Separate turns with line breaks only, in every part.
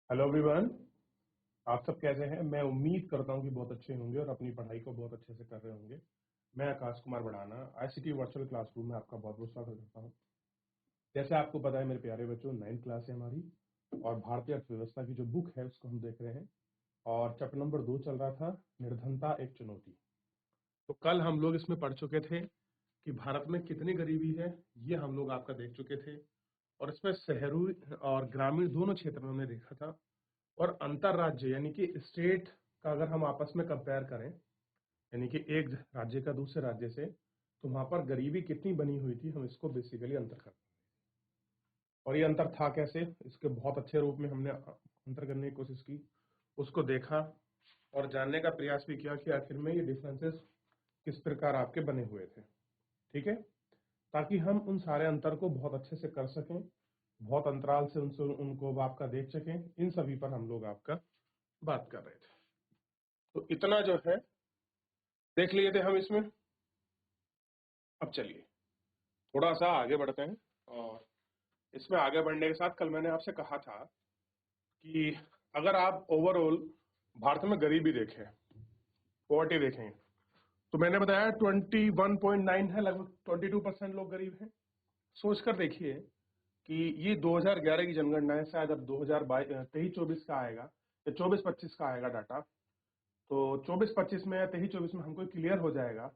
Hello everyone. आप सब कैसे हैं? मैं उम्मीद करता हूं कि बहुत अच्छे होंगे और अपनी पढ़ाई को बहुत अच्छे से कर रहे होंगे। मैं आकाश कुमार बढ़ाना आईसीटी वर्चुअल क्लासरूम में आपका बहुत बहुत स्वागत करता हूं। जैसे आपको पता है मेरे प्यारे बच्चों, 9th क्लास है हमारी और भारतीय अर्थव्यवस्था की जो बुक है उसको हम देख रहे हैं और चैप्टर नंबर 2 चल रहा था, निर्धनता एक चुनौती। तो कल हम लोग इसमें पढ़ चुके थे कि भारत में कितनी गरीबी है, ये हम लोग आपका देख चुके थे और इसमें शहरी और ग्रामीण दोनों क्षेत्र में हमने देखा था। और अंतर राज्य यानी कि स्टेट का अगर हम आपस में कंपेयर करें, यानी कि एक राज्य का दूसरे राज्य से, तो वहां पर गरीबी कितनी बनी हुई थी, हम इसको बेसिकली अंतर करते हैं। और ये अंतर था कैसे, इसके बहुत अच्छे रूप में हमने अंतर करने की कोशिश की, उसको देखा और जानने का प्रयास भी किया कि आखिर में ये डिफरेंसेस किस प्रकार आपके बने हुए थे। ठीक है, ताकि हम उन सारे अंतर को बहुत अच्छे से कर सकें, बहुत अंतराल से उनसे उनको आपका देख सकें, इन सभी पर हम लोग आपका बात कर रहे थे। तो इतना जो है देख लिए थे हम इसमें। अब चलिए थोड़ा सा आगे बढ़ते हैं और इसमें आगे बढ़ने के साथ कल मैंने आपसे कहा था कि अगर आप ओवरऑल भारत में गरीबी देखें, पॉवर्टी देखें, तो मैंने बताया 21.9 है, लगभग 22% लोग गरीब हैं। सोचकर देखिए कि ये 2011 की जनगणना है, शायद अब 2023-24 का आएगा या 24-25 का आएगा डाटा। तो 24-25 में या 23-24 में हमको क्लियर हो जाएगा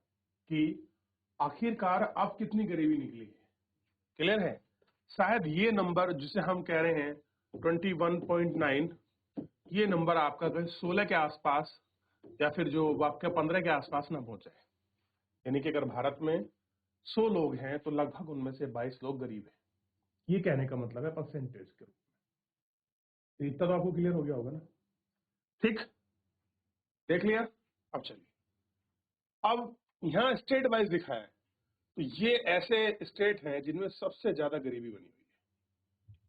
कि आखिरकार अब कितनी गरीबी निकली है। क्लियर है? शायद ये नंबर जिसे हम कह रहे हैं 21.9, ये नंबर आपका 16 के आसपास या फिर जो आपके 15 के आसपास ना पहुंचे। यानी कि अगर भारत में 100 लोग हैं तो लगभग उनमें से 22 लोग गरीब हैं। ये कहने का मतलब है परसेंटेज के रूप में। इतना तो आपको क्लियर हो गया होगा ना? ठीक, देख लिया। अब चलिए, अब यहाँ स्टेट वाइज दिखा है, तो ये ऐसे स्टेट हैं जिनमें सबसे ज्यादा गरीबी बनी हुई है।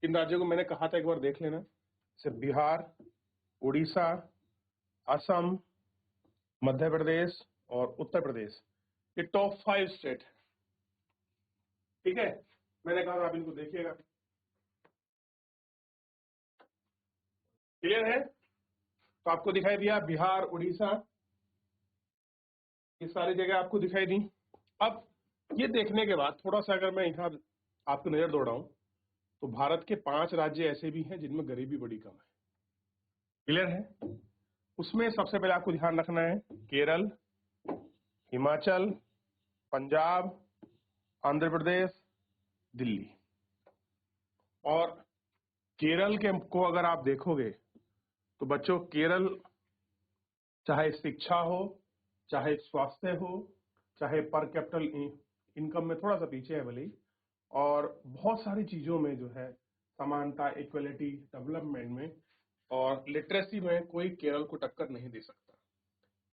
इन राज्यों को मैंने कहा था एक बार देख लेना, जैसे बिहार, उड़ीसा, असम, मध्य प्रदेश और उत्तर प्रदेश, ये टॉप 5 स्टेट है। ठीक है, मैंने कहा आप इनको देखिएगा। क्लियर है? तो आपको दिखाई दिया बिहार, उड़ीसा, ये सारी जगह आपको दिखाई दी। अब ये देखने के बाद थोड़ा सा अगर मैं यहाँ आपको नजर दौड़ाऊं, तो भारत के 5 राज्य ऐसे भी हैं जिनमें गरीबी बड़ी कम है। क्लियर है? उसमें सबसे पहले आपको ध्यान रखना है केरल, हिमाचल, पंजाब, आंध्र प्रदेश, दिल्ली। और केरल के को अगर आप देखोगे तो बच्चों, केरल चाहे शिक्षा हो, चाहे स्वास्थ्य हो, चाहे पर कैपिटल इनकम में थोड़ा सा पीछे है भले ही, और बहुत सारी चीजों में जो है समानता, इक्वलिटी, डेवलपमेंट में और लिटरेसी में कोई केरल को टक्कर नहीं दे सकता।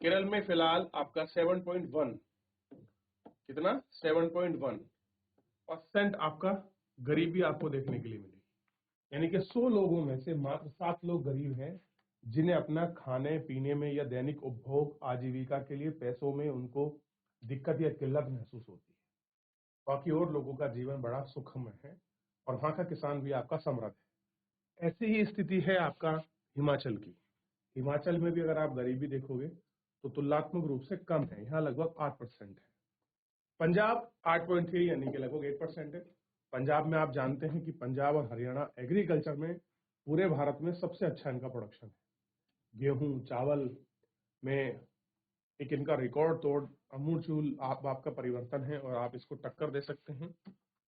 केरल में फिलहाल आपका 7.1, कितना 7.1% आपका गरीबी आपको देखने के लिए मिलेगी। यानी कि 100 लोगों में से मात्र 7 लोग गरीब हैं जिन्हें अपना खाने पीने में या दैनिक उपभोग आजीविका के लिए पैसों में उनको दिक्कत या किल्लत महसूस होती है। बाकी और लोगों का जीवन बड़ा सुखमय है और वहां का किसान भी आपका समृद्ध है। ऐसी ही स्थिति है आपका हिमाचल की। हिमाचल में भी अगर आप गरीबी देखोगे तो तुलनात्मक रूप से कम है, यहाँ लगभग 8% है। पंजाब 8.3 यानी कि लगभग 8% है। पंजाब में आप जानते हैं कि पंजाब और हरियाणा एग्रीकल्चर में पूरे भारत में सबसे अच्छा इनका प्रोडक्शन है। गेहूं, चावल में एक इनका रिकॉर्ड तोड़ अमूलचूल आपका परिवर्तन है और आप इसको टक्कर दे सकते हैं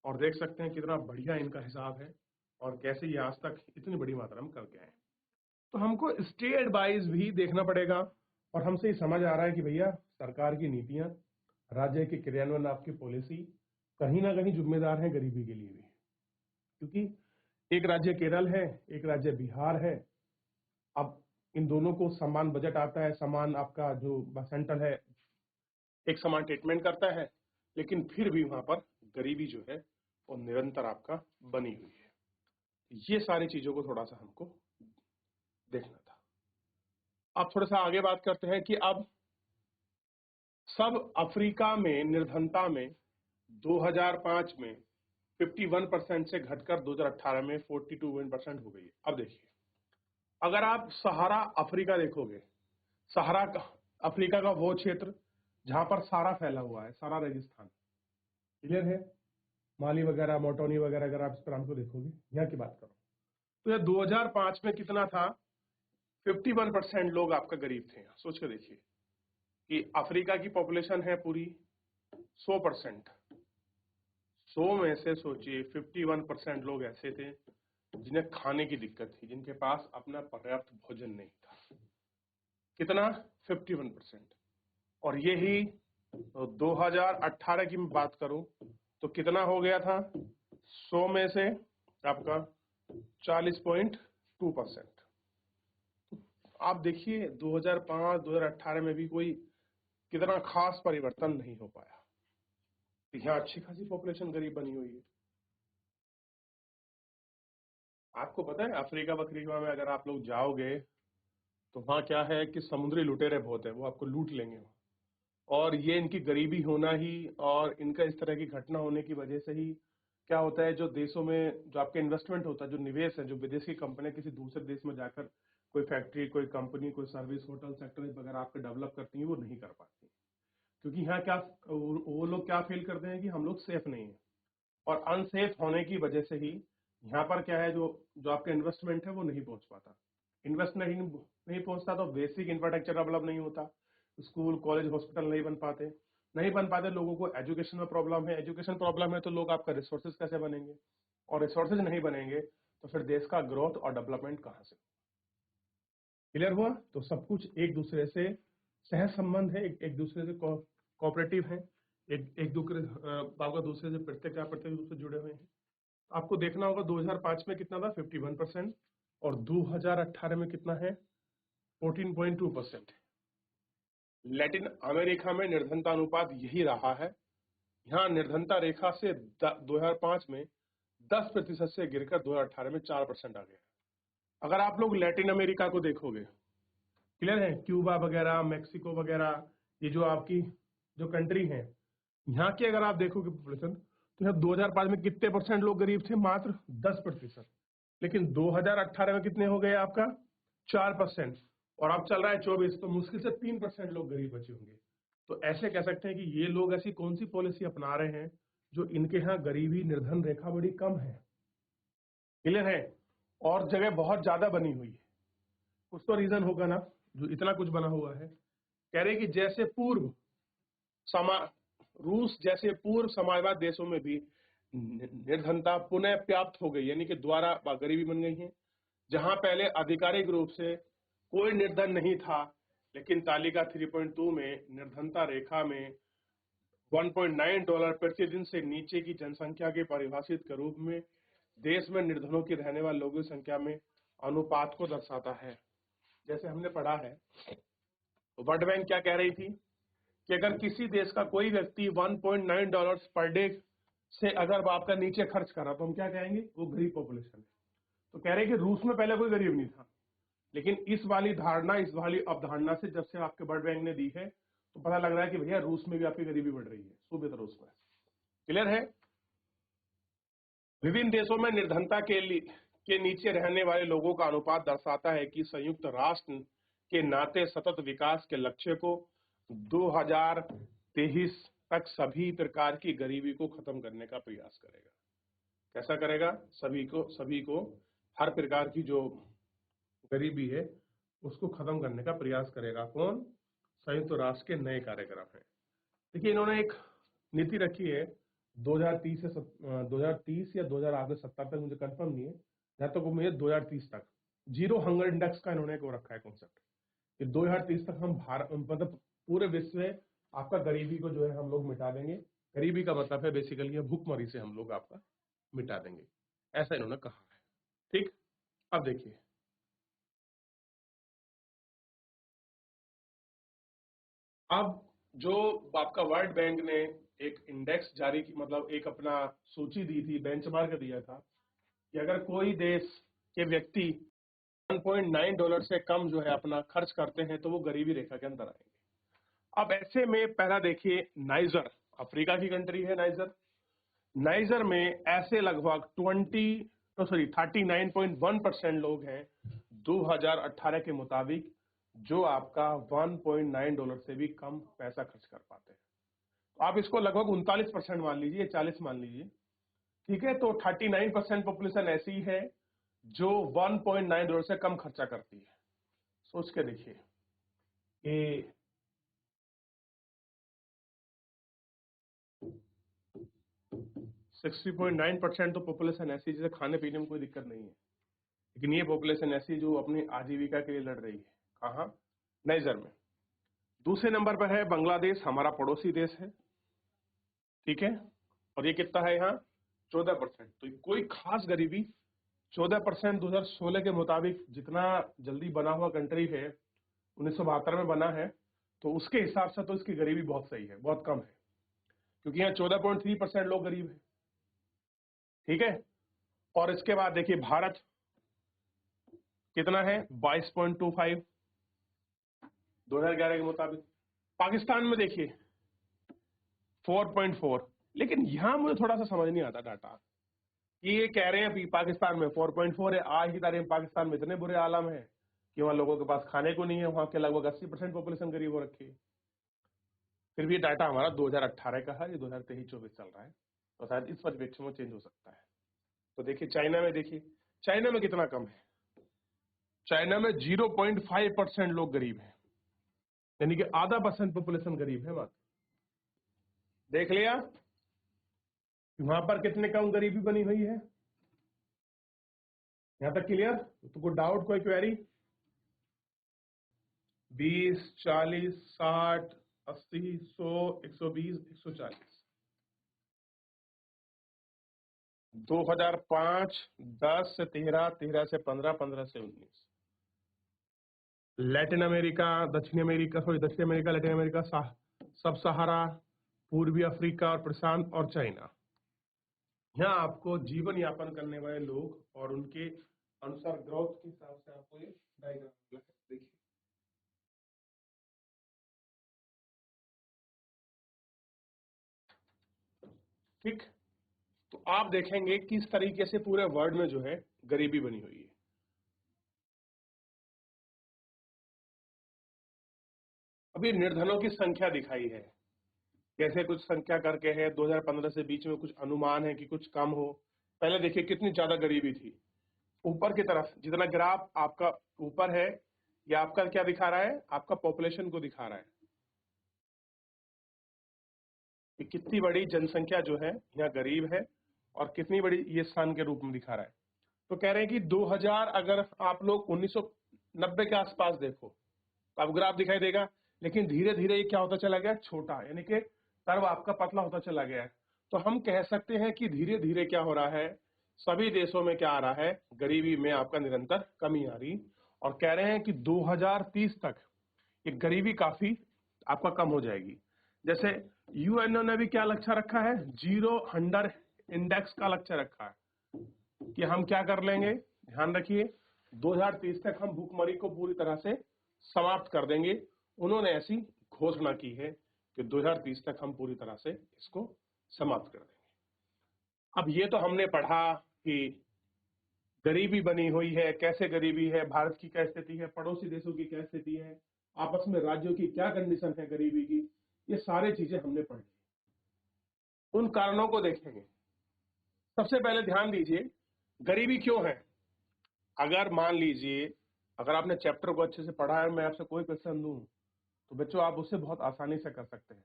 और देख सकते हैं कितना बढ़िया इनका हिसाब है और कैसे ये आज तक इतनी बड़ी मात्रा में करके आए। तो हमको स्टेट वाइज भी देखना पड़ेगा और हमसे ये समझ आ रहा है कि भैया सरकार की नीतियां, राज्य के क्रियान्वयन, आपकी पॉलिसी कहीं ना कहीं जिम्मेदार है गरीबी के लिए भी, क्योंकि एक राज्य केरल है, एक राज्य बिहार है। अब इन दोनों को समान बजट आता है, समान आपका जो सेंटर है एक समान ट्रीटमेंट करता है, लेकिन फिर भी वहां पर गरीबी जो है वो निरंतर आपका बनी हुई है। ये सारी चीजों को थोड़ा सा हमको देखना था। अब थोड़ा सा आगे बात करते हैं कि अब सब अफ्रीका में निर्धनता में 2005 में 51% से घटकर 2018 में 42% हो गई है। अब देखिए, अगर आप सहारा अफ्रीका देखोगे, सहारा अफ्रीका का वो क्षेत्र जहां पर सारा फैला हुआ है, सारा रेगिस्तान, क्लियर है, माली वगैरह, मोटोनी वगैरह, अगर आप इस पर हमको देखोगे, यहाँ की बात करो तो यह 2005 में कितना था, 51% लोग आपका गरीब थे। सोच के देखिए कि अफ्रीका की पॉपुलेशन है पूरी 100%, 100 में से सोचिए 51% लोग ऐसे थे जिन्हें खाने की दिक्कत थी, जिनके पास अपना पर्याप्त भोजन नहीं था। कितना, 51%। और यही 2018 की मैं बात करूं तो कितना हो गया था, 100 में से आपका 40.2%। आप देखिए 2005-2018 में भी कोई कितना खास परिवर्तन नहीं हो पाया। यहाँ अच्छी खासी पॉपुलेशन गरीब बनी हुई है। आपको पता है अफ्रीका वफ्रीका में अगर आप लोग जाओगे तो वहाँ क्या है कि समुद्री लुटेरे बहुत है, वो आपको लूट लेंगे। और ये इनकी गरीबी होना ही और इनका इस तरह की घटना होने की वजह से ही क्या होता है, जो देशों में जो आपके इन्वेस्टमेंट होता है, जो निवेश है, जो विदेशी कंपनियां किसी दूसरे देश में जाकर कोई फैक्ट्री, कोई कंपनी, कोई सर्विस, होटल सेक्टर वगैरह आपके डेवलप करती हैं, वो नहीं कर पाती, क्योंकि यहाँ क्या वो लोग क्या फील करते हैं कि हम लोग सेफ नहीं है। और अनसेफ होने की वजह से ही यहाँ पर क्या है, जो जो आपका इन्वेस्टमेंट है वो नहीं पहुंच पाता। इन्वेस्ट नहीं पहुंचता तो बेसिक इंफ्रास्ट्रक्चर डेवलप नहीं होता, स्कूल कॉलेज हॉस्पिटल नहीं बन पाते, लोगों को एजुकेशन में प्रॉब्लम है, एजुकेशन प्रॉब्लम है तो लोग आपका रिसोर्सेज कैसे बनेंगे, और रिसोर्सेज नहीं बनेंगे तो फिर देश का ग्रोथ और डेवलपमेंट कहाँ से। क्लियर हुआ? तो सब कुछ एक दूसरे से सह संबंध है, एक दूसरे से कोऑपरेटिव है, एक दूसरे से प्रत्यक्ष रूप से जुड़े हुए हैं। आपको देखना होगा 2005 में कितना था, 51%, और 2018 में कितना है, 14.2%। लैटिन अमेरिका में निर्धनता अनुपात यही रहा है। यहाँ निर्धनता रेखा से 2005 में 10% से गिरकर 2018 में 4% आ गया। अगर आप लोग लैटिन अमेरिका को देखोगे, क्लियर है, क्यूबा वगैरह, मेक्सिको वगैरह, ये जो आपकी जो कंट्री है, यहाँ की अगर आप देखोगे पॉपुलेशन तो यहाँ 2005 में कितने परसेंट लोग गरीब थे, मात्र 10%। लेकिन 2018 में कितने हो गए आपका, 4%, और अब चल रहा है 24, तो मुश्किल से 3% लोग गरीब बचे होंगे। तो ऐसे कह सकते हैं कि ये लोग ऐसी कौन सी पॉलिसी अपना रहे हैं जो इनके यहाँ गरीबी निर्धन रेखा बड़ी कम है। क्लियर है? और जगह बहुत ज्यादा बनी हुई है, कुछ तो रीजन होगा ना जो इतना कुछ बना हुआ है। कह रहे कि जैसे रूस जैसे पूर्व समाजवाद देशों में भी निर्धनता पुनः प्राप्त हो गई, यानी कि दोबारा गरीबी बन गई है। जहां पहले आधिकारिक रूप से कोई निर्धन नहीं था, लेकिन तालिका 3.2 में निर्धनता रेखा में $1.9 प्रतिदिन से नीचे की जनसंख्या के परिभाषित के रूप में देश में निर्धनों की रहने वाले लोगों की संख्या में अनुपात को दर्शाता है। जैसे हमने पढ़ा है, वर्ल्ड बैंक क्या कह रही थी कि अगर किसी देश का कोई व्यक्ति $1.9 पर डे से अगर आपका नीचे खर्च करा तो हम क्या कहेंगे, वो गरीब पॉपुलेशन है। तो कह रहे हैं कि रूस में पहले कोई गरीब नहीं था, लेकिन इस वाली अवधारणा से जब से आपके वर्ल्ड बैंक ने दी है तो पता लग रहा है कि भैया रूस में भी आपकी गरीबी बढ़ रही है, सूबेत रूस में। क्लियर है? विभिन्न देशों में निर्धनता के नीचे रहने वाले लोगों का अनुपात दर्शाता है कि संयुक्त राष्ट्र के नाते सतत विकास के लक्ष्य को 2023 तक सभी प्रकार की गरीबी को खत्म करने का प्रयास करेगा। कैसा करेगा? सभी को हर प्रकार की जो गरीबी है उसको खत्म करने का प्रयास करेगा। कौन? संयुक्त राष्ट्र के नए कार्यक्रम है। देखिए इन्होंने एक नीति रखी है 2030 या 2070 तक, मुझे कंफर्म नहीं है, जहां तक मुझे 2030 तक जीरो हंगर इंडेक्स का इन्होंने वो रखा है कॉन्सेप्ट कि 2030 तक हम मतलब पूरे विश्व में आपका गरीबी को जो है हम लोग मिटा देंगे। गरीबी का मतलब है बेसिकली भूखमरी से हम लोग आपका मिटा देंगे, ऐसा इन्होंने कहा है। ठीक, अब देखिए अब जो आपका वर्ल्ड बैंक ने एक इंडेक्स जारी की, मतलब एक अपना सूची दी थी, बेंचमार्क दिया था कि अगर कोई देश के व्यक्ति $1.9 से कम जो है अपना खर्च करते हैं तो वो गरीबी रेखा के अंदर आएंगे। अब ऐसे में पहला देखिए नाइजर, अफ्रीका की कंट्री है नाइजर में ऐसे लगभग 39.1% लोग हैं 2018 के मुताबिक जो आपका $1.9 से भी कम पैसा खर्च कर पाते हैं। तो आप इसको लगभग 39% मान लीजिए, 40 मान लीजिए, ठीक है। तो 39% पॉपुलेशन ऐसी है जो $1.9 से कम खर्चा करती है। सोच के देखिए कि 60.9% तो पॉपुलेशन ऐसी जिसे खाने पीने में कोई दिक्कत नहीं है, लेकिन ये पॉपुलेशन ऐसी जो अपनी आजीविका के लिए लड़ रही है। कहाँ? नाइजर में। दूसरे नंबर पर है बांग्लादेश, हमारा पड़ोसी देश है, ठीक है। और ये कितना है यहाँ? 14%। तो कोई खास गरीबी 14% 2016 के मुताबिक जितना जल्दी बना हुआ कंट्री है, 1972 में बना है, तो उसके हिसाब से तो इसकी गरीबी बहुत सही है, बहुत कम है, क्योंकि यहाँ 14.3% लोग गरीब है, ठीक है। और इसके बाद देखिए भारत कितना है? 22.25 2011 के मुताबिक। पाकिस्तान में देखिए 4.4। लेकिन यहां मुझे थोड़ा सा समझ नहीं आता डाटा कि ये कह रहे हैं पाकिस्तान में 4.4 है, आज की तारीख में पाकिस्तान में इतने बुरे आलम है कि वहां लोगों के पास खाने को नहीं है, वहां के लगभग 80% पॉपुलेशन गरीब हो रखी है। फिर भी ये डाटा हमारा 2018 का है, ये 2023-24 चल रहा है, तो शायद इस परिप्रेक्ष्य में चेंज हो सकता है। तो देखिए चाइना में, देखिए चाइना में कितना कम है। चाइना में 0.5% लोग गरीब हैं, यानी कि आधा % पॉपुलेशन गरीब है मात्र। देख लिया वहां पर कितने कम गरीबी बनी हुई है, यहां तक क्लियर? तो कोई डाउट, कोई क्वेरी? 20, 40, 60, 80, 100, 120, 140। 2005 10 से 13, 13 से 15, 15 से 19। लैटिन अमेरिका, दक्षिण अमेरिका, लैटिन अमेरिका, सब सहारा, पूर्वी अफ्रीका और प्रशांत और चाइना। यहाँ आपको जीवन यापन करने वाले लोग और उनके अनुसार ग्रोथ के हिसाब से आपको ये डायग्राम देखिए। ठीक, तो आप देखेंगे किस तरीके से पूरे वर्ल्ड में जो है गरीबी बनी हुई है। अभी निर्धनों की संख्या दिखाई है, कैसे कुछ संख्या करके है 2015 से बीच में कुछ अनुमान है कि कुछ कम हो। पहले देखिए कितनी ज्यादा गरीबी थी। ऊपर की तरफ जितना ग्राफ आपका ऊपर है, ये आपका क्या दिखा रहा है? आपका पॉपुलेशन को दिखा रहा है कि कितनी बड़ी जनसंख्या जो है यहाँ गरीब है और कितनी बड़ी ये सन के रूप में दिखा रहा है। तो कह रहे हैं कि 2000 अगर आप लोग 1990 के आसपास देखो तो अब ग्राफ दिखाई देगा, लेकिन धीरे धीरे ये क्या होता चला गया? छोटा, यानी कि कर्व आपका पतला होता चला गया है। तो हम कह सकते हैं कि धीरे धीरे क्या हो रहा है, सभी देशों में क्या आ रहा है, गरीबी में आपका निरंतर कमी आ रही। और कह रहे हैं कि 2030 तक ये गरीबी काफी आपका कम हो जाएगी। जैसे यूएनओ ने भी क्या लक्ष्य रखा है? जीरो हंगर इंडेक्स का लक्ष्य रखा है कि हम क्या कर लेंगे, ध्यान रखिए, 2030 तक हम भूखमरी को पूरी तरह से समाप्त कर देंगे। उन्होंने ऐसी घोषणा की है कि 2030 तक हम पूरी तरह से इसको समाप्त कर देंगे। अब ये तो हमने पढ़ा कि गरीबी बनी हुई है, कैसे गरीबी है, भारत की क्या स्थिति है, पड़ोसी देशों की क्या स्थिति है, आपस में राज्यों की क्या कंडीशन है गरीबी की, ये सारी चीजें हमने पढ़ी। उन कारणों को देखेंगे। सबसे पहले ध्यान दीजिए गरीबी क्यों है। अगर मान लीजिए अगर आपने चैप्टर को अच्छे से पढ़ा है, मैं आपसे कोई क्वेश्चन दूं तो बच्चों आप उससे बहुत आसानी से कर सकते हैं।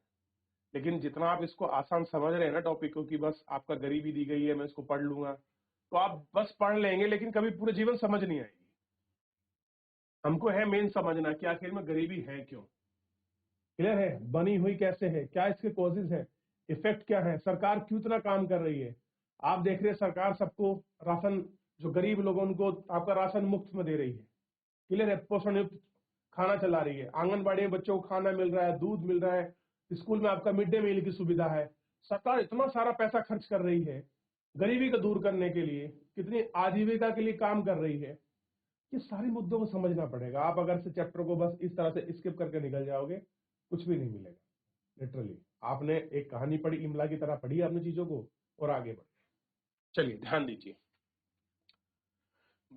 लेकिन जितना आप इसको आसान समझ रहे हैं ना टॉपिक को कि बस आपका गरीबी दी गई है मैं इसको पढ़ लूंगा, तो आप बस पढ़ लेंगे लेकिन कभी पूरे जीवन समझ नहीं आएगी। हमको है मेन समझना कि आखिर में गरीबी है क्यों, क्लियर है, बनी हुई कैसे है, क्या इसके कॉजेज है, इफेक्ट क्या है, सरकार क्यों इतना काम कर रही है। आप देख रहे हैं सरकार सबको राशन, जो गरीब लोगों उनको आपका राशन मुफ्त में दे रही है, क्लियर है, पोषण युक्त खाना चला रही है, आंगनबाड़ी में बच्चों को खाना मिल रहा है, दूध मिल रहा है, स्कूल में आपका मिड डे मील की सुविधा है। सरकार इतना सारा पैसा खर्च कर रही है गरीबी को दूर करने के लिए, कितनी आजीविका के लिए काम कर रही है। ये सारे मुद्दों को समझना पड़ेगा। आप अगर से चैप्टर को बस इस तरह से स्किप करके निकल जाओगे कुछ भी नहीं मिलेगा। लिटरली आपने एक कहानी पढ़ी, इमला की तरह पढ़ी आपने चीजों को और आगे बढ़े। चलिए ध्यान दीजिए,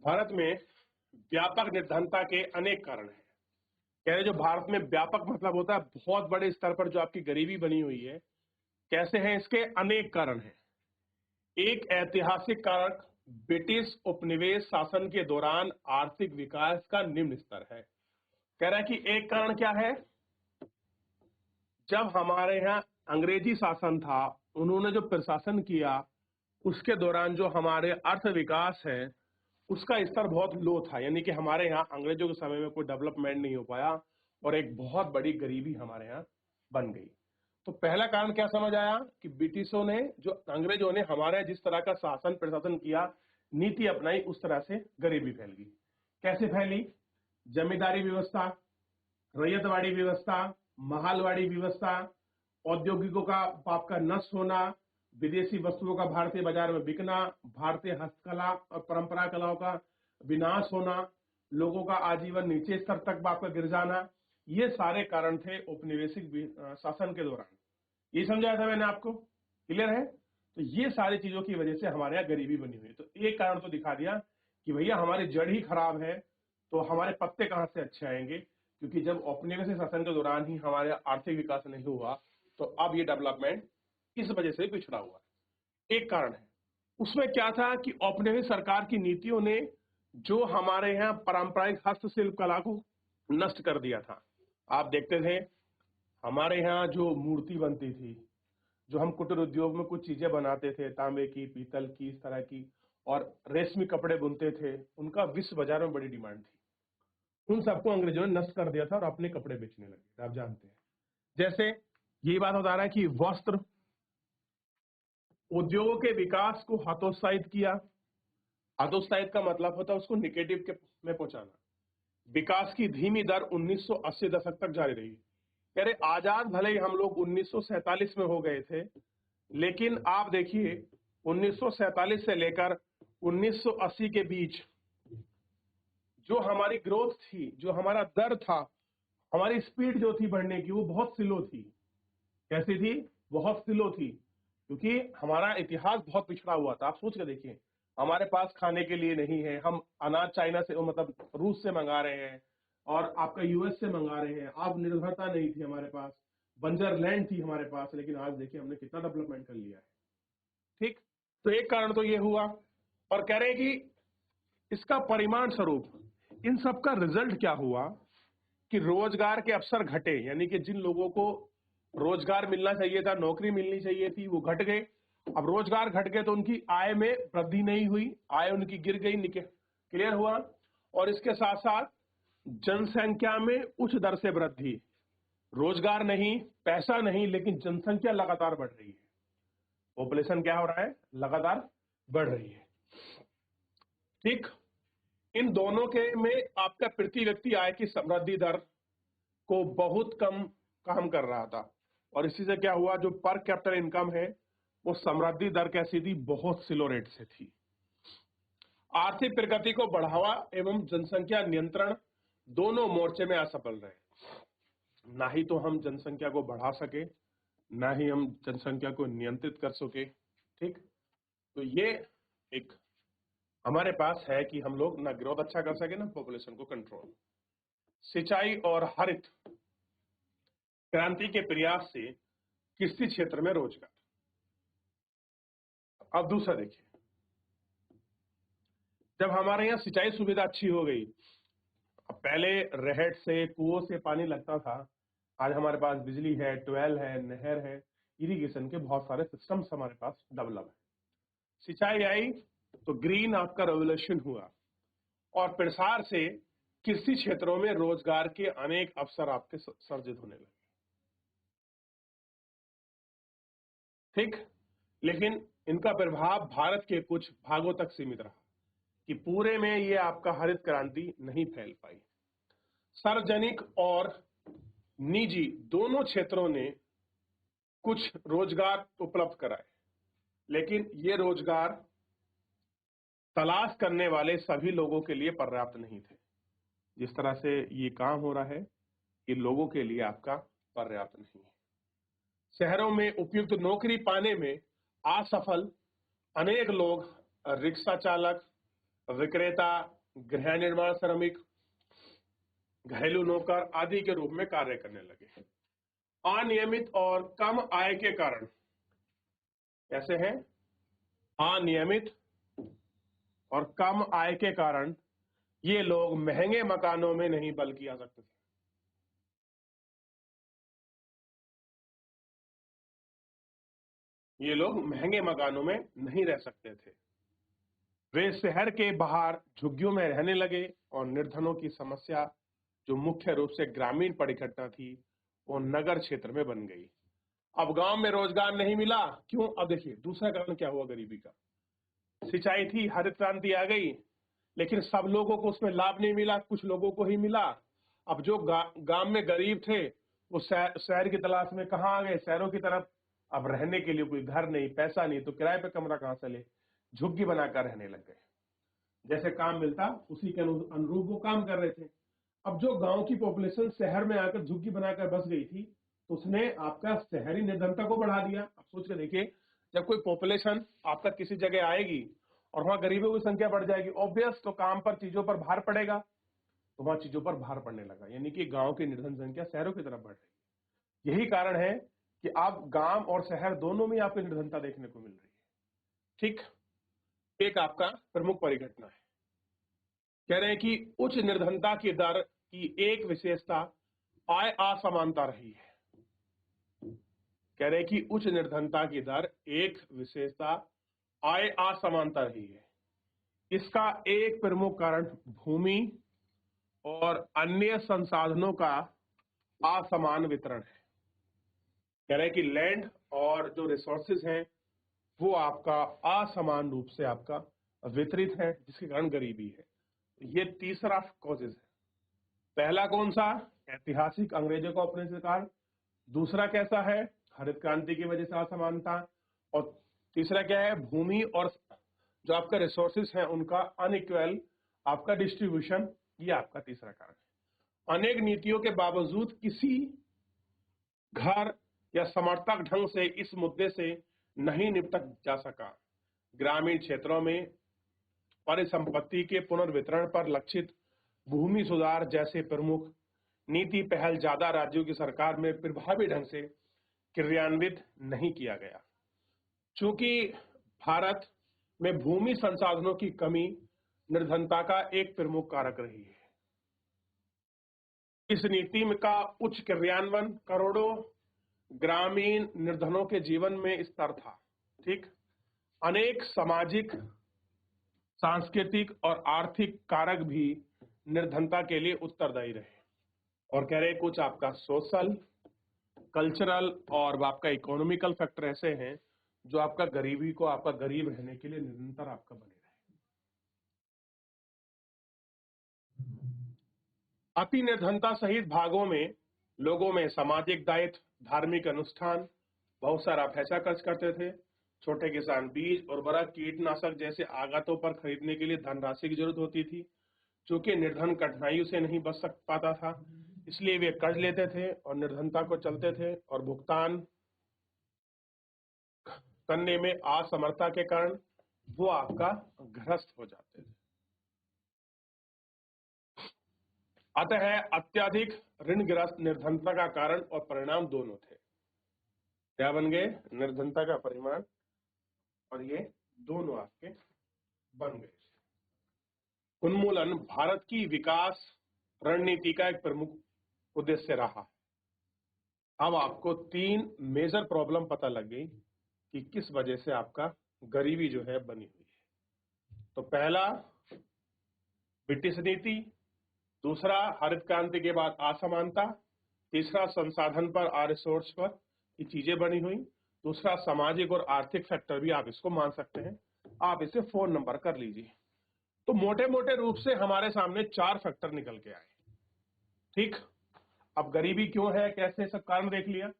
भारत में व्यापक निर्धनता के अनेक कारण हैं। कह रहे जो भारत में व्यापक मतलब होता है बहुत बड़े स्तर पर जो आपकी गरीबी बनी हुई है। कैसे हैं? इसके अनेक कारण हैं। एक ऐतिहासिक कारण ब्रिटिश उपनिवेश शासन के दौरान आर्थिक विकास का निम्न स्तर है। कह रहा है कि एक कारण क्या है? जब हमारे यहाँ अंग्रेजी शासन था, उन्होंने जो प्रशासन किया उसके दौरान जो हमारे अर्थ विकास है उसका स्तर बहुत लो था। यानी कि हमारे यहाँ अंग्रेजों के समय में कोई डेवलपमेंट नहीं हो पाया और एक बहुत बड़ी गरीबी हमारे यहाँ बन गई। तो पहला कारण क्या समझ आया कि ब्रिटिशों ने, जो अंग्रेजों ने हमारे यहाँ जिस तरह का शासन प्रशासन किया, नीति अपनाई, उस तरह से गरीबी फैल गई। कैसे फैली? जमींदारी व्यवस्था, रैयतवाड़ी व्यवस्था, महालवाड़ी व्यवस्था, औद्योगिकों का आपका नष्ट होना, विदेशी वस्तुओं का भारतीय बाजार में बिकना, भारतीय हस्तकला और परंपरा कलाओं का विनाश होना, लोगों का आजीवन नीचे स्तर तक आपका गिर जाना, ये सारे कारण थे औपनिवेशिक शासन के दौरान। ये समझाया था मैंने आपको, क्लियर है? तो ये सारी चीजों की वजह से हमारे यहाँ गरीबी बनी हुई है। तो एक कारण तो दिखा दिया कि भैया हमारी जड़ ही खराब है, तो हमारे पत्ते कहां से अच्छे आएंगे, क्योंकि जब औपनिवेशिक शासन के दौरान ही हमारे आर्थिक विकास नहीं हुआ तो अब ये डेवलपमेंट इस वजह से पिछड़ा हुआ है। एक कारण है। उसमें क्या था कि औपनिवेशिक सरकार की नीतियों ने जो हमारे यहाँ पारंपरिक हस्तशिल्प कला को नष्ट कर दिया था। आप देखते थे हमारे यहाँ जो मूर्ति बनती थी, जो हम कुटीर उद्योग में कुछ चीजें बनाते थे, तांबे की, पीतल की, इस तरह की, और रेशमी कपड़े बुनते थे, उनका विश्व बाजार में बड़ी डिमांड थी। उन सबको अंग्रेजों ने नष्ट कर दिया था और अपने कपड़े बेचने लगे, आप जानते हैं। जैसे यही बात बता रहा है कि वस्त्र उद्योगों के विकास को हतोत्साहित किया। हतोत्साहित का मतलब होता है उसको निगेटिव के में पहुंचाना। विकास की धीमी दर 1980 दशक तक जारी रही। कह रहे आजाद भले ही हम लोग 1947 में हो गए थे, लेकिन आप देखिए 1947 से लेकर 1980 के बीच जो हमारी ग्रोथ थी, जो हमारा दर था, हमारी स्पीड जो थी बढ़ने की, वो बहुत स्लो थी। कैसी थी? बहुत स्लो थी, क्योंकि हमारा इतिहास बहुत पिछड़ा हुआ था। आप सोच के देखिए, हमारे पास खाने के लिए नहीं है, हम अनाज चाइना से, मतलब रूस से मंगा रहे हैं और आपका यूएस से मंगा रहे हैं। अब निर्भरता नहीं थी हमारे पास, बंजर लैंड थी हमारे पास, लेकिन आज देखिए हमने कितना डेवलपमेंट कर लिया है। ठीक, तो एक कारण तो ये हुआ। और कह रहे हैं कि इसका परिमाण स्वरूप इन सब का रिजल्ट क्या हुआ कि रोजगार के अवसर घटे। यानी कि जिन लोगों को रोजगार मिलना चाहिए था, नौकरी मिलनी चाहिए थी, वो घट गए। अब रोजगार घट गए तो उनकी आय में वृद्धि नहीं हुई, आय उनकी गिर गई। क्लियर हुआ? और इसके साथ साथ जनसंख्या में उच्च दर से वृद्धि। रोजगार नहीं, पैसा नहीं, लेकिन जनसंख्या लगातार बढ़ रही है। पॉपुलेशन क्या हो रहा है? लगातार बढ़ रही है। ठीक, इन दोनों के में आपका प्रति व्यक्ति आय की समृद्धि दर को बहुत कम कर रहा था, और इसी से क्या हुआ, जो पर कैपिटल इनकम है वो समृद्धि दर कैसी थी? बहुत स्लो रेट से थी। आर्थिक प्रगति को बढ़ावा एवं जनसंख्या नियंत्रण दोनों मोर्चे में असफल रहे। ना ही तो हम जनसंख्या को बढ़ा सके, ना ही हम जनसंख्या को नियंत्रित कर सके। ठीक, तो ये एक हमारे पास है कि हम लोग ना ग्रोथ अच्छा कर सके, ना पॉपुलेशन को कंट्रोल। सिंचाई और हरित क्रांति के प्रयास से कृषि क्षेत्र में रोजगार। अब दूसरा देखिए, जब हमारे यहाँ सिंचाई सुविधा अच्छी हो गई, अब पहले रहट से, कुओं से पानी लगता था, आज हमारे पास बिजली है, ट्वेल है, नहर है, इरिगेशन के बहुत सारे सिस्टम्स हमारे पास डेवलप है। सिंचाई आई तो ग्रीन आपका रेवोल्यूशन हुआ, और प्रसार से कृषि क्षेत्रों में रोजगार के अनेक अवसर आपके सर्जित होने लगे। ठीक, लेकिन इनका प्रभाव भारत के कुछ भागों तक सीमित रहा, कि पूरे में ये आपका हरित क्रांति नहीं फैल पाई। सार्वजनिक और निजी दोनों क्षेत्रों ने कुछ रोजगार उपलब्ध कराए, लेकिन ये रोजगार तलाश करने वाले सभी लोगों के लिए पर्याप्त नहीं थे। जिस तरह से ये काम हो रहा है, ये लोगों के लिए आपका पर्याप्त नहीं है। शहरों में उपयुक्त नौकरी पाने में असफल अनेक लोग रिक्शा चालक, विक्रेता, गृह निर्माण श्रमिक, घरेलू नौकर आदि के रूप में कार्य करने लगे। अनियमित और कम आय के कारण, कैसे हैं, अनियमित और कम आय के कारण ये लोग महंगे मकानों में नहीं बल्कि आ सकते थे। ये लोग महंगे मकानों में नहीं रह सकते थे। वे शहर के बाहर झुग्गियों में रहने लगे और निर्धनों की समस्या जो मुख्य रूप से ग्रामीण परिघटना थी वो नगर क्षेत्र में बन गई। अब गांव में रोजगार नहीं मिला, क्यों? अब देखिए दूसरा कारण क्या हुआ गरीबी का। सिंचाई थी, हरित क्रांति आ गई, लेकिन सब लोगों को उसमें लाभ नहीं मिला, कुछ लोगों को ही मिला। अब जो गांव में गरीब थे वो शहर की तलाश में कहाँ आ गए, शहरों की तरफ। अब रहने के लिए कोई घर नहीं, पैसा नहीं, तो किराए पे कमरा कहाँ से ले, झुग्गी बनाकर रहने लग गए। जैसे काम मिलता उसी के अनुरूप वो काम कर रहे थे। अब जो गांव की पॉपुलेशन शहर में आकर झुग्गी बनाकर बस गई थी, तो उसने आपका शहरी निर्धनता को बढ़ा दिया। अब सोच के देखिए, जब कोई पॉपुलेशन आपका किसी जगह आएगी और वहां गरीबों की संख्या बढ़ जाएगी, ऑब्वियस, तो काम पर चीजों पर भार पड़ेगा, तो वहां चीजों पर भार पड़ने लगा, यानी कि गांव की निर्धन संख्या शहरों की तरफ बढ़ रही है। यही कारण है कि आप गांव और शहर दोनों में आपको निर्धनता देखने को मिल रही है। ठीक, एक आपका प्रमुख परिघटना है। कह रहे हैं कि उच्च निर्धनता की दर की एक विशेषता आय असमानता रही है। कह रहे हैं कि उच्च निर्धनता की दर एक विशेषता आय असमानता रही है। इसका एक प्रमुख कारण भूमि और अन्य संसाधनों का असमान वितरण है। कह रहे हैं कि लैंड और जो रिसोर्सेज हैं वो आपका असमान रूप से आपका वितरित है, जिसके कारण गरीबी है। ये तीसरा कॉजेज है। पहला कौन सा? ऐतिहासिक अंग्रेजों का उपनिवेश काल। दूसरा कैसा है? हरित क्रांति की वजह से असमानता। और तीसरा क्या है? भूमि और जो आपका रिसोर्सेज है उनका अनइक्वल आपका डिस्ट्रीब्यूशन। ये आपका तीसरा कारण है। अनेक नीतियों के बावजूद किसी घर या समर्थक ढंग से इस मुद्दे से नहीं निपटा जा सका। ग्रामीण क्षेत्रों में परिसंपत्ति के पुनर्वितरण पर लक्षित भूमि सुधार जैसे प्रमुख नीति पहल ज्यादा राज्यों की सरकार में प्रभावी ढंग से क्रियान्वित नहीं किया गया। चूंकि भारत में भूमि संसाधनों की कमी निर्धनता का एक प्रमुख कारक रही है, इस नीति का उच्च क्रियान्वयन करोड़ों ग्रामीण निर्धनों के जीवन में स्तर था। ठीक, अनेक सामाजिक, सांस्कृतिक और आर्थिक कारक भी निर्धनता के लिए उत्तरदायी रहे। और कह रहे कुछ आपका सोशल, कल्चरल और आपका इकोनॉमिकल फैक्टर ऐसे हैं जो आपका गरीबी को, आपका गरीब रहने के लिए निरंतर आपका बने रहे। अति निर्धनता सहित भागों में लोगों में सामाजिक दायित्व, धार्मिक अनुष्ठान, बहुत सारा पैसा खर्च करते थे। छोटे किसान बीज, उर्वरक, कीटनाशक जैसे आगतों पर खरीदने के लिए धनराशि की जरूरत होती थी। चूंकि निर्धन कठिनाइयों से नहीं बच पाता था, इसलिए वे कर्ज लेते थे और निर्धनता को चलते थे, और भुगतान करने में असमर्थता के कारण वो आपका ग्रस्त हो जाते थे। अतः अत्यधिक ऋणग्रस्त निर्धनता का कारण और परिणाम दोनों थे। क्या बन गए? निर्धनता का परिणाम, और ये दोनों आपके बन गए। उन्मूलन भारत की विकास रणनीति का एक प्रमुख उद्देश्य रहा। अब आपको तीन मेजर प्रॉब्लम पता लग गई कि किस वजह से आपका गरीबी जो है बनी हुई है। तो पहला ब्रिटिश नीति, दूसरा हरित क्रांति के बाद असमानता, तीसरा संसाधन पर रिसोर्स पर ये चीजें बनी हुई, दूसरा सामाजिक और आर्थिक फैक्टर भी आप इसको मान सकते हैं। आप इसे 4 नंबर कर लीजिए। तो मोटे मोटे रूप से हमारे सामने 4 फैक्टर निकल के आए। ठीक, अब गरीबी क्यों है, कैसे, सब कारण देख लिया।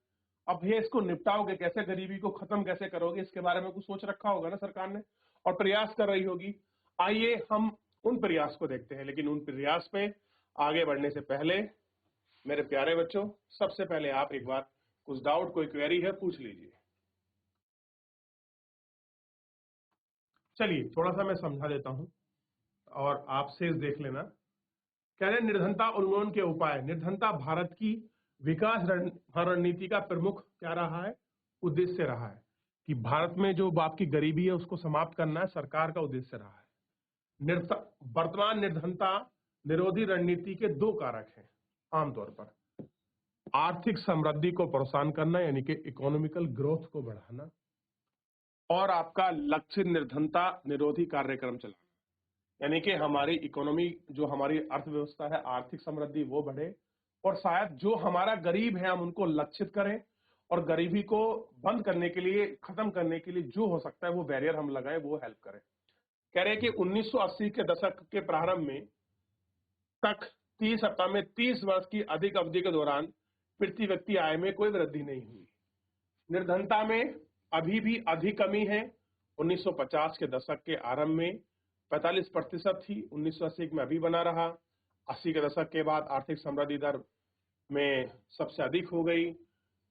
अब ये इसको निपटाओगे कैसे, गरीबी को खत्म कैसे करोगे, इसके बारे में कुछ सोच रखा होगा ना सरकार ने, और प्रयास कर रही होगी। आइए हम उन प्रयास को देखते हैं, लेकिन उन प्रयास पे आगे बढ़ने से पहले मेरे प्यारे बच्चों, सबसे पहले आप एक बार कुछ डाउट, कोई क्वेरी है पूछ लीजिए। चलिए थोड़ा सा मैं समझा देता हूं। और आप शेष देख लेना। कह रहे निर्धनता उन्मूलन के उपाय। निर्धनता भारत की विकास रणनीति का प्रमुख क्या रहा है, उद्देश्य रहा है कि भारत में जो आपकी गरीबी है उसको समाप्त करना है, सरकार का उद्देश्य रहा है। वर्तमान निर्धनता निरोधी रणनीति के दो कारक हैं आमतौर पर। आर्थिक समृद्धि को प्रोत्साहन करना यानी कि इकोनॉमिकल ग्रोथ को बढ़ाना, और आपका लक्षित निर्धनता निरोधी कार्यक्रम चलाना, यानी कि हमारी इकोनॉमी जो हमारी अर्थव्यवस्था है, आर्थिक समृद्धि वो बढ़े, और शायद जो हमारा गरीब है हम उनको लक्षित करें और गरीबी को बंद करने के लिए, खत्म करने के लिए जो हो सकता है वो बैरियर हम लगाएं, वो हेल्प करें। कह रहे हैं कि 1980 के दशक के प्रारंभ में तक 30 सप्ताह में 30 वर्ष की अधिक अवधि के दौरान प्रति व्यक्ति आय में कोई वृद्धि नहीं हुई। निर्धनता में अभी भी अधिक कमी है। 1950 के दशक के आरंभ में 45% थी, 1980 में अभी बना रहा। 80 के दशक के बाद आर्थिक समृद्धि दर में सबसे अधिक हो गई।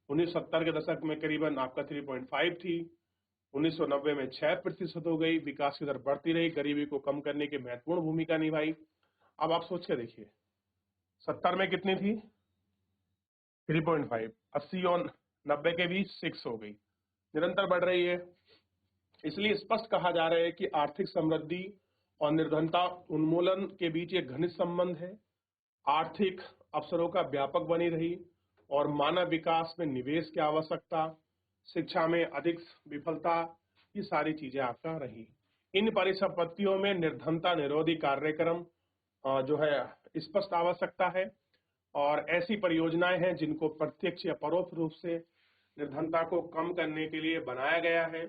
1970 के दशक में करीबन आपका 3.5 थी। 1990 में 6% हो गई। विकास की दर बढ़ती रही, गरीबी को कम करने की महत्वपूर्ण भूमिका निभाई। अब आप सोच के देखिए, 70 में कितनी थी, 3.5, 80 और 90 के बीच 6 हो गई, निरंतर बढ़ रही है। इसलिए स्पष्ट कहा जा रहा है कि आर्थिक समृद्धि और निर्धनता उन्मूलन के बीच एक घनिष्ठ संबंध है। आर्थिक अवसरों का व्यापक बनी रही और मानव विकास में निवेश की आवश्यकता, शिक्षा में अधिक विफलता, ये सारी चीजें आपका रही। इन परिसंपत्तियों में निर्धनता निरोधी कार्यक्रम जो है स्पष्ट आवश्यकता है, और ऐसी परियोजनाएं हैं जिनको प्रत्यक्ष या परोक्ष रूप से निर्धनता को कम करने के लिए बनाया गया है।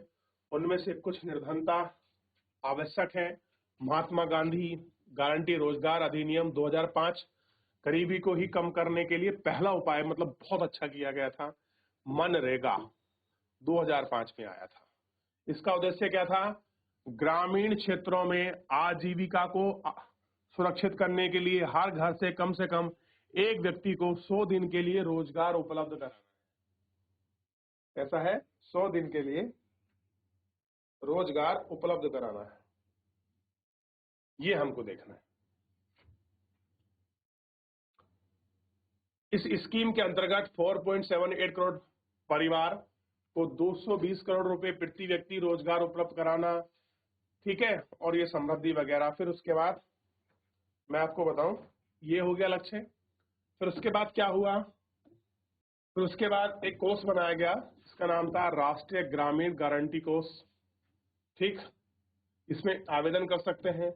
उनमें से कुछ निर्धनता आवश्यक है। महात्मा गांधी गारंटी रोजगार अधिनियम 2005 गरीबी को ही कम करने के लिए पहला उपाय, मतलब बहुत अच्छा किया गया था। मनरेगा 2005 में आया था। इसका उद्देश्य क्या था, ग्रामीण क्षेत्रों में आजीविका को सुरक्षित करने के लिए हर घर से कम एक व्यक्ति को 100 दिन के लिए रोजगार उपलब्ध कराना है। ऐसा है, 100 दिन के लिए रोजगार उपलब्ध कराना है, ये हमको देखना है। इस स्कीम के अंतर्गत 4.78 करोड़ परिवार को 220 करोड़ रुपए प्रति व्यक्ति रोजगार उपलब्ध कराना, ठीक है, और ये समृद्धि वगैरह। फिर उसके बाद मैं आपको बताऊं, ये हो गया लक्ष्य। फिर उसके बाद क्या हुआ, फिर उसके बाद एक कोष बनाया गया, इसका नाम था राष्ट्रीय ग्रामीण गारंटी कोष, ठीक, इसमें आवेदन कर सकते हैं।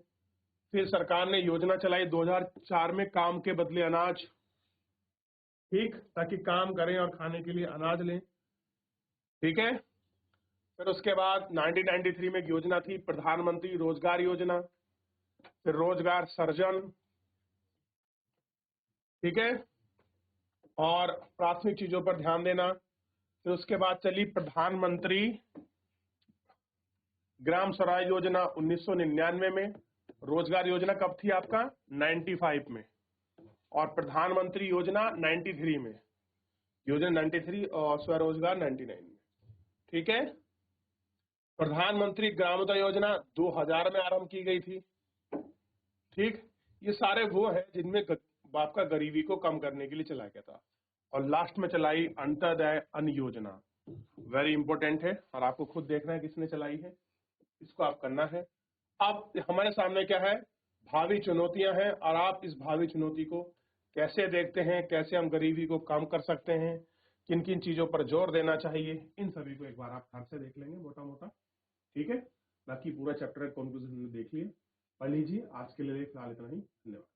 फिर सरकार ने योजना चलाई 2004 में, काम के बदले अनाज, ठीक, ताकि काम करें और खाने के लिए अनाज लें, ठीक है। फिर उसके बाद 1993 में एक योजना थी प्रधानमंत्री रोजगार योजना, फिर रोजगार सृजन, ठीक है, और प्राथमिक चीजों पर ध्यान देना। फिर उसके बाद चली प्रधानमंत्री ग्राम स्वराज योजना 1999 में। रोजगार योजना कब थी आपका, 95 में, और प्रधानमंत्री योजना 93 में, योजना 93 और स्वरोजगार 99 में, ठीक है। प्रधानमंत्री ग्रामोदय योजना 2000 में आरंभ की गई थी, ठीक। ये सारे वो है जिनमें आपका गरीबी को कम करने के लिए चलाया गया था। और लास्ट में चलाई अंत्योदय अन्न योजना, वेरी इंपॉर्टेंट है, और आपको खुद देखना है किसने चलाई है, इसको आप करना है। अब हमारे सामने क्या है, भावी चुनौतियां हैं, और आप इस भावी चुनौती को कैसे देखते हैं, कैसे हम गरीबी को कम कर सकते हैं, किन किन चीजों पर जोर देना चाहिए, इन सभी को एक बार आप घर से देख लेंगे मोटा मोटा, ठीक है। बाकी पूरा चैप्टर कंक्लूजन में देख लिए, पढ़ लीजिए। आज के लिए फिलहाल इतना ही, धन्यवाद।